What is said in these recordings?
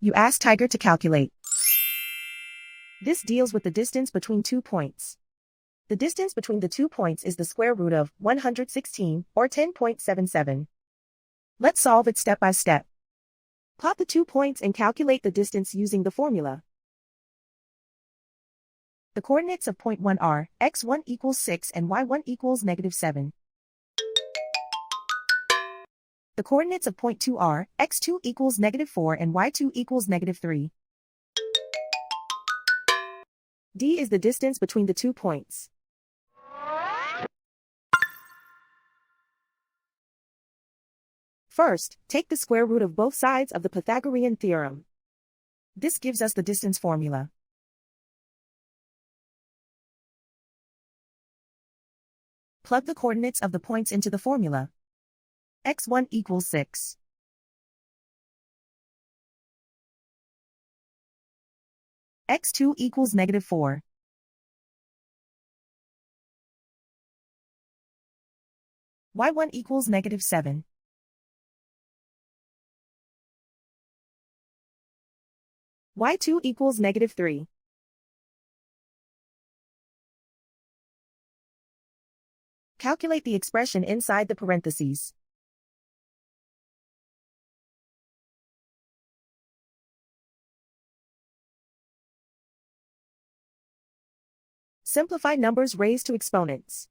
You ask Tiger to calculate. This deals with the distance between 2 points. The distance between the 2 points is the square root of 116, or 10.77. Let's solve it step by step. Plot the 2 points and calculate the distance using the formula. The coordinates of point 1 are x1 equals 6 and y1 equals -7. The coordinates of point 2 are x2 equals -4 and y2 equals -3. D is the distance between the 2 points. First, take the square root of both sides of the Pythagorean theorem. This gives us the distance formula. Plug the coordinates of the points into the formula. x1 equals 6. x2 equals -4. y1 equals -7. y2 equals -3. Calculate the expression inside the parentheses. Simplify numbers raised to exponents.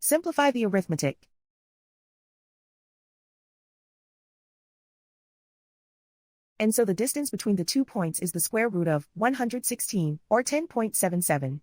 Simplify the arithmetic. And so the distance between the 2 points is the square root of 116, or 10.77.